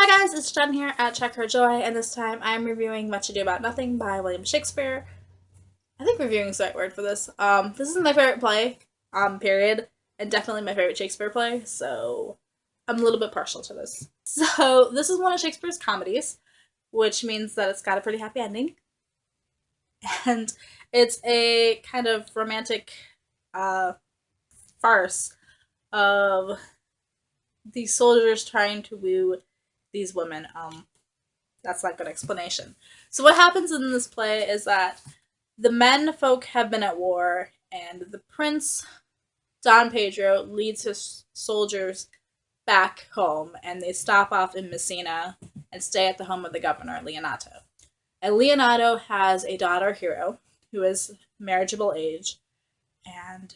Hi guys, it's Jen here at Check Her Joy, and this time I'm reviewing Much Ado About Nothing by William Shakespeare. I think reviewing is the right word for this. This is my favorite play, period, and definitely my favorite Shakespeare play, so I'm a little bit partial to this. So, this is one of Shakespeare's comedies, which means that it's got a pretty happy ending, and it's a kind of romantic uh, farce of these soldiers trying to woo these women. That's not a good explanation. So what happens in this play is that the men folk have been at war, and the prince Don Pedro leads his soldiers back home, and they stop off in Messina and stay at the home of the governor, Leonato. And Leonato has a daughter, Hero, who is marriageable age, and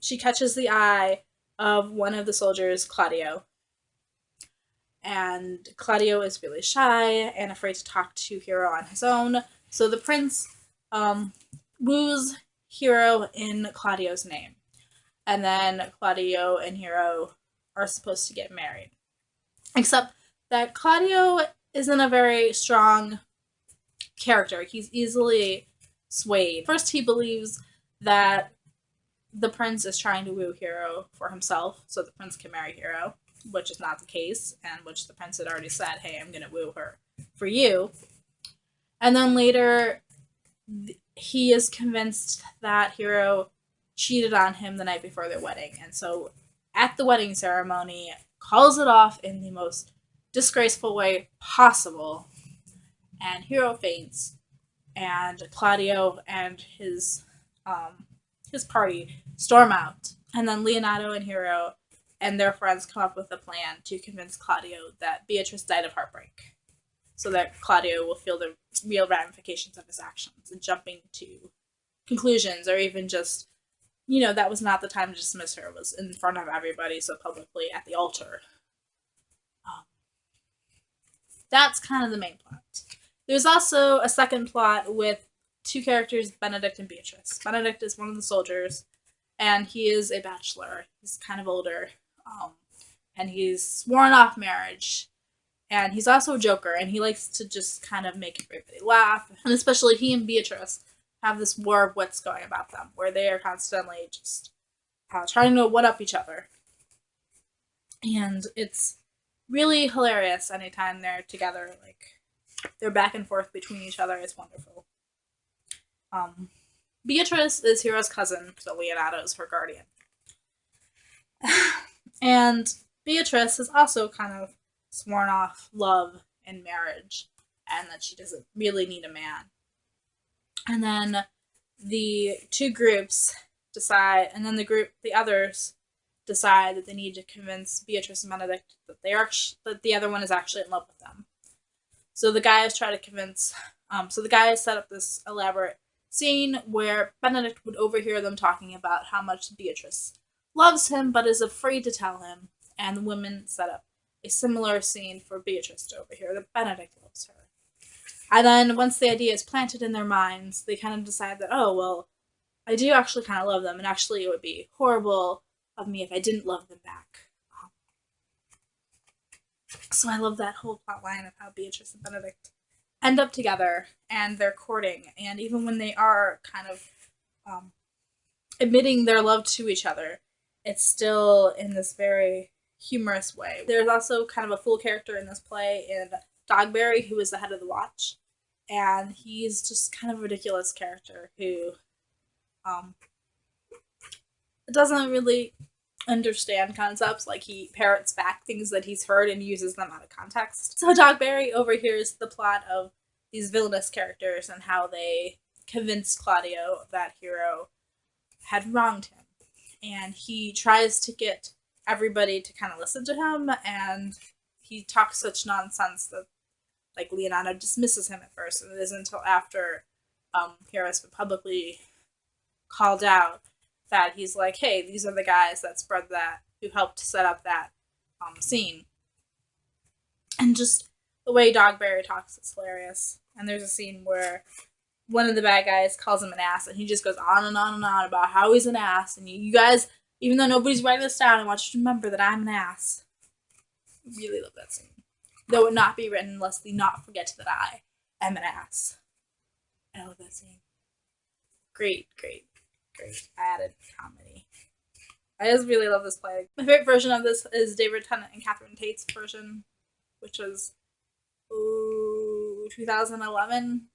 she catches the eye of one of the soldiers, Claudio. And Claudio is really shy and afraid to talk to Hero on his own. So the prince woos Hero in Claudio's name. And then Claudio and Hero are supposed to get married. Except that Claudio isn't a very strong character. He's easily swayed. First, he believes that the prince is trying to woo Hero for himself so the prince can marry Hero, which is not the case, and which the prince had already said, hey, I'm going to woo her for you. And then later, he is convinced that Hero cheated on him the night before their wedding, and so at the wedding ceremony, calls it off in the most disgraceful way possible, and Hero faints, and Claudio and his party storm out, and then Leonato and Hero and their friends come up with a plan to convince Claudio that Beatrice died of heartbreak, so that Claudio will feel the real ramifications of his actions, and jumping to conclusions, or even just, that was not the time to dismiss her, was in front of everybody so publicly at the altar. That's kind of the main plot. There's also a second plot with two characters, Benedict and Beatrice. Benedict is one of the soldiers, and he is a bachelor. He's kind of older, and he's sworn off marriage, and he's also a joker, and he likes to just kind of make everybody laugh, and especially he and Beatrice have this war of wits going about them, where they are constantly just trying to one-up each other, and it's really hilarious anytime they're together. Like, their back and forth between each other is wonderful. Beatrice is Hero's cousin, so Leonato is her guardian. And Beatrice has also kind of sworn off love and marriage, and that she doesn't really need a man. And then the two groups decide, and then the others decide that they need to convince Beatrice and Benedict that that the other one is actually in love with them. So the guys try to convince. So the guys set up this elaborate scene where Benedict would overhear them talking about how much Beatrice loves him but is afraid to tell him, and the women set up a similar scene for Beatrice to overhear that Benedict loves her. And then once the idea is planted in their minds, they kind of decide that, oh, well, I do actually kind of love them, and actually it would be horrible of me if I didn't love them back. So I love that whole plot line of how Beatrice and Benedict end up together, and they're courting, and even when they are kind of admitting their love to each other, it's still in this very humorous way. There's also kind of a full character in this play in Dogberry, who is the head of the watch, and he's just kind of a ridiculous character who doesn't really understand concepts. Like, he parrots back things that he's heard and uses them out of context. So Dogberry overhears the plot of these villainous characters and how they convinced Claudio that Hero had wronged him. And he tries to get everybody to kind of listen to him, and he talks such nonsense that, like, Leonardo dismisses him at first, and it isn't until after Hero has been publicly called out that he's like, hey, these are the guys that spread that, who helped set up that scene. And just the way Dogberry talks is hilarious. And there's a scene where one of the bad guys calls him an ass, and he just goes on and on and on about how he's an ass. And you guys, even though nobody's writing this down, I want you to remember that I'm an ass. I really love that scene. though it not be written, lest thee not forget that I am an ass. I love that scene. Great. Added comedy. I just really love this play. My favorite version of this is David Tennant and Catherine Tate's version, which was 2011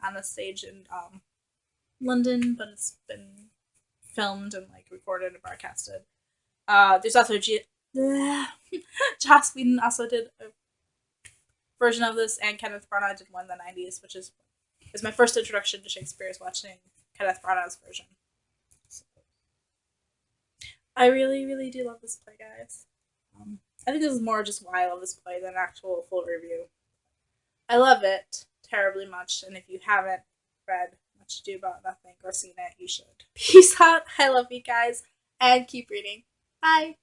on the stage in London, but it's been filmed and like recorded and broadcasted. There's also Joss Whedon also did a version of this, and Kenneth Branagh did one in the 90s, which is my first introduction to Shakespeare, is watching Kenneth Branagh's version. So, I really do love this play, guys. I think this is more just why I love this play than an actual full review. I love it terribly much, and if you haven't read Much Ado About Nothing or seen it, you should. Peace out. I love you guys, and keep reading. Bye.